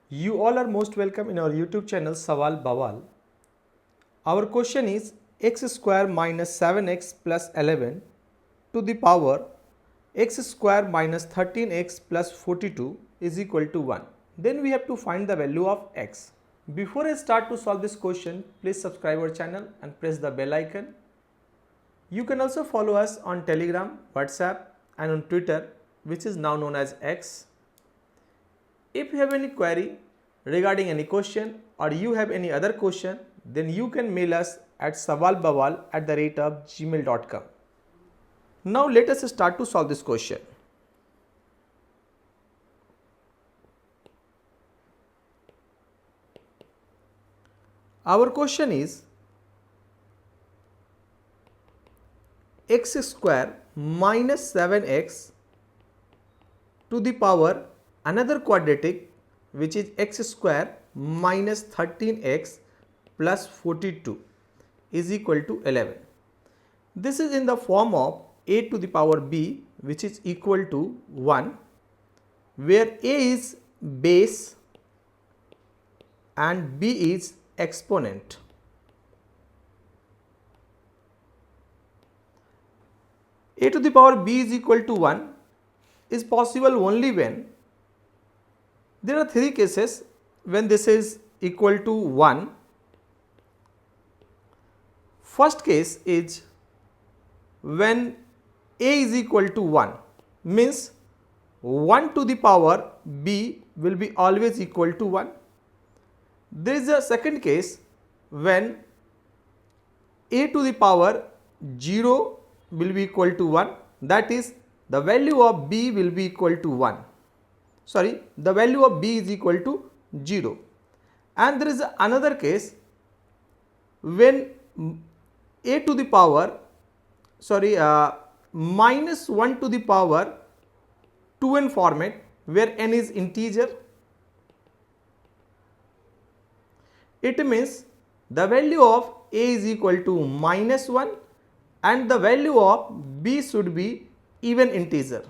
You all are most welcome in our YouTube channel Sawaal Bawaal. Our question is x square minus 7x plus 11 to the power x square minus 13x plus 42 is equal to 1. Then we have to find the value of x. Before I start to solve this question, please subscribe our channel and press the bell icon. You can also follow us on Telegram, WhatsApp and on Twitter, which is now known as X. If you have any query regarding any question or you have any other question, then you can mail us at sawalbawal@gmail.com. Now let us start to solve this question. Our question is x square minus 7x to the power another quadratic, which is x square minus 13x plus 42 is equal to 11. This is in the form of a to the power b, which is equal to 1, where a is base and b is exponent. A to the power b is equal to 1 is possible only when there are three cases when this is equal to 1. First case is when a is equal to 1, means 1 to the power b will be always equal to 1. There is a second case when a to the power 0 will be equal to 1, that is the value of b will be equal to 1. The value of b is equal to 0. And there is another case when a to the power minus 1 to the power 2n format, where n is integer. It means the value of a is equal to minus 1 and the value of b should be even integer.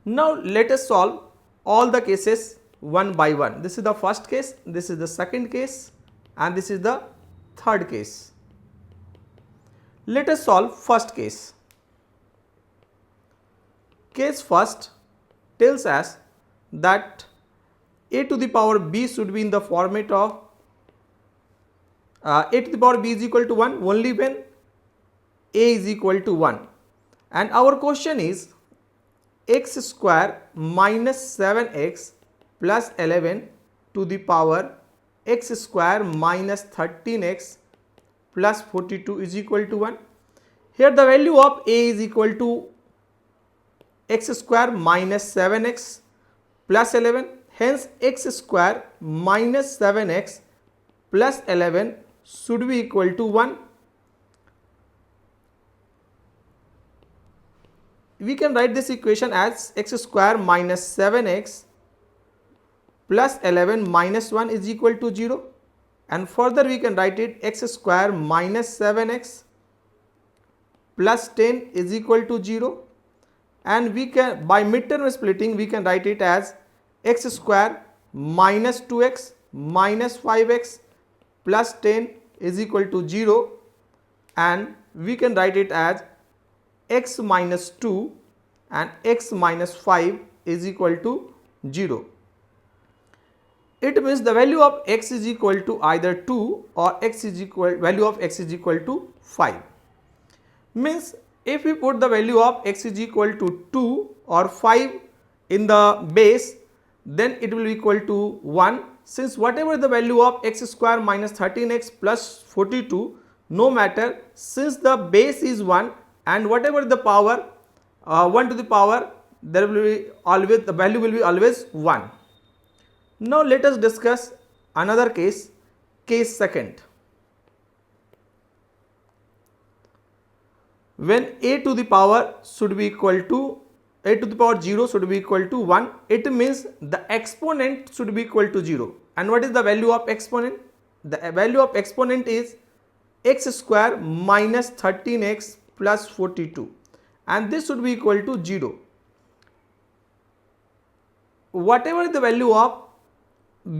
Now let us solve all the cases one by one. This is the first case, this is the second case and this is the third case. Let us solve first case. Case first tells us that a to the power b should be in the format of a to the power b is equal to 1 only when a is equal to 1, and our question is x square minus 7x plus 11 to the power x square minus 13x plus 42 is equal to 1. Here the value of a is equal to x square minus 7x plus 11, hence x square minus 7x plus 11 should be equal to 1. We can write this equation as x square minus 7x plus 11 minus 1 is equal to 0, and further we can write it x square minus 7x plus 10 is equal to 0, and we can, by midterm splitting, we can write it as x square minus 2x minus 5x plus 10 is equal to 0, and we can write it as x minus 2 and x minus 5 is equal to 0. It means the value of x is equal to either 2 or value of x is equal to 5. Means if we put the value of x is equal to 2 or 5 in the base, then it will be equal to 1, since whatever the value of x square minus 13x plus 42, no matter, since the base is 1 and whatever the power 1 to the power, there will be always, the value will be always 1. Now let us discuss another case, case second. When a to the power should be equal to a to the power 0 should be equal to 1, it means the exponent should be equal to 0. And what is the value of exponent? The value of exponent is x square minus 13x plus 42, and this should be equal to 0. whatever the value of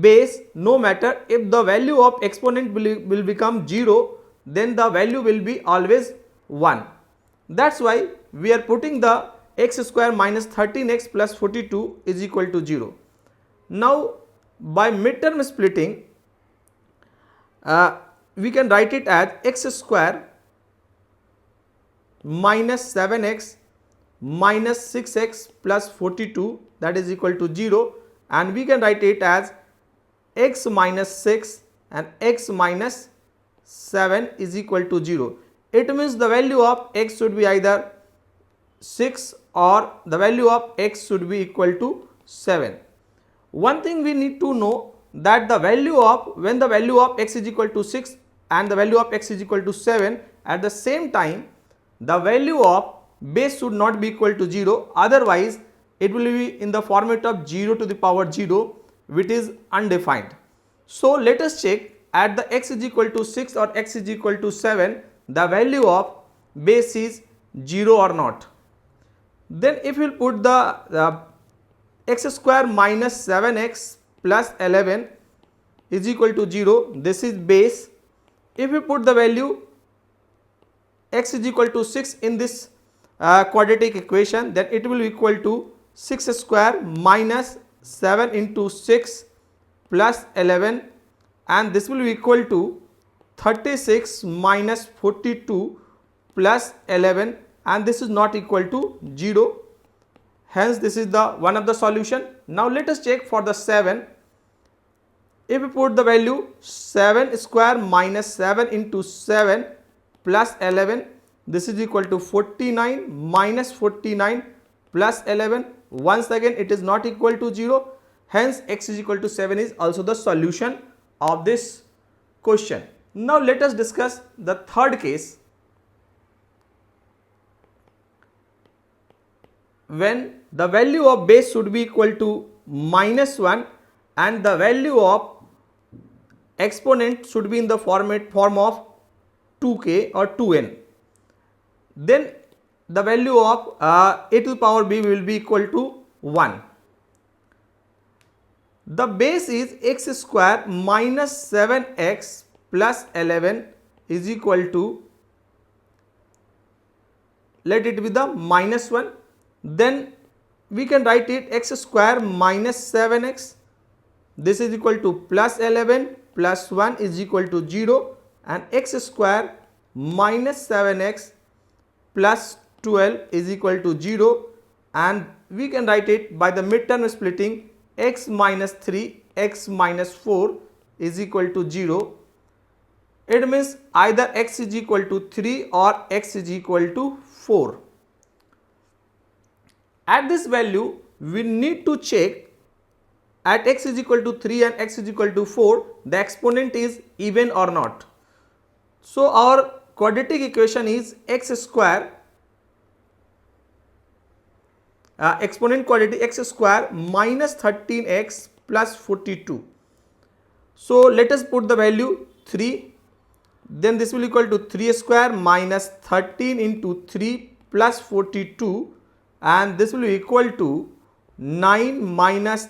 base, no matter if the value of exponent will become 0, then the value will be always 1. That's why we are putting the x square minus 13x plus 42 is equal to 0. Now by midterm splitting, we can write it as x square minus 7x minus 6x plus 42, that is equal to 0, and we can write it as x minus 6 and x minus 7 is equal to 0. It means the value of x should be either 6 or the value of x should be equal to 7. One thing we need to know, that the value of, when the value of x is equal to 6 and the value of x is equal to 7, at the same time the value of base should not be equal to 0, otherwise it will be in the format of 0 to the power 0, which is undefined. So let us check at the x is equal to 6 or x is equal to 7, the value of base is 0 or not. Then if we put the x square minus 7x plus 11 is equal to 0, this is base. If we put the value x is equal to 6 in this quadratic equation, then it will be equal to 6 square minus 7 into 6 plus 11, and this will be equal to 36 minus 42 plus 11, and this is not equal to 0. Hence this is the one of the solution. Now let us check for the 7. If we put the value 7 square minus 7 into 7 plus 11, this is equal to 49 minus 49 plus 11. Once again it is not equal to 0. Hence x is equal to 7 is also the solution of this question. Now let us discuss the third case, when the value of base should be equal to -1 and the value of exponent should be in the form of 2k or 2n. Then the value of a to the power b will be equal to 1. The base is x square minus 7x plus 11 is equal to, let it be the -1. Then we can write it x square minus 7x, this is equal to plus 11 plus 1 is equal to 0, and x square minus 7x plus 12 is equal to 0, and we can write it by the midterm splitting, x minus 3 x minus 4 is equal to 0. It means either x is equal to 3 or x is equal to 4. At this value we need to check at x is equal to 3 and x is equal to 4 the exponent is even or not. So our quadratic equation is x square exponent quadratic x square minus 13x plus 42. So let us put the value 3, then this will equal to 3 square minus 13 into 3 plus 42, and this will be equal to 9 minus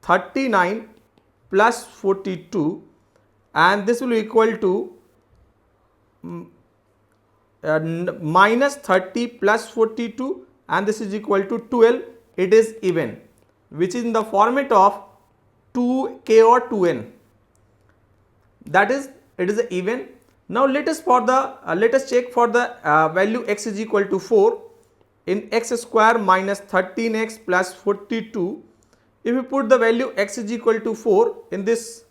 39 plus 42, and this will be equal to minus 30 plus 42, and this is equal to 12. It is even, which is in the format of 2k or 2n, that is it is even. Now let us check for the value x is equal to 4 in x square minus 13x plus 42. If we put the value x is equal to 4 in this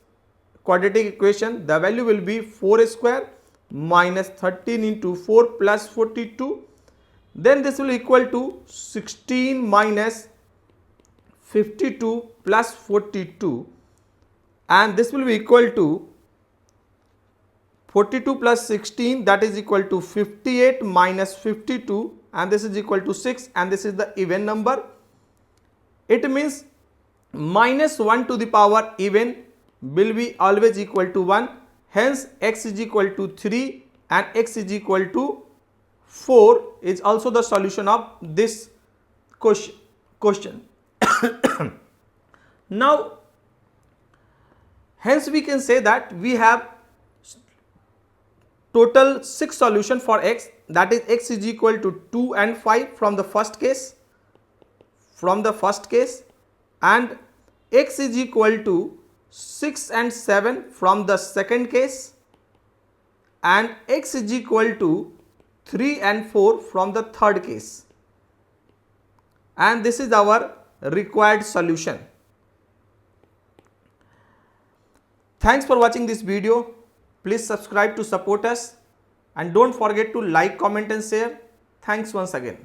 quadratic equation, the value will be 4 square minus 13 into 4 plus 42. Then this will equal to 16 minus 52 plus 42, and this will be equal to 42 plus 16, that is equal to 58 minus 52, and this is equal to 6, and this is the even number. It means minus 1 to the power even will be always equal to 1. Hence x is equal to 3 and x is equal to 4 is also the solution of this question. Now, hence we can say that we have total 6 solution for x, that is x is equal to 2 and 5 from the first case, and x is equal to 6 and 7 from the second case, and x is equal to 3 and 4 from the third case, and this is our required solution. Thanks for watching this video. Please subscribe to support us and don't forget to like, comment and share. Thanks once again.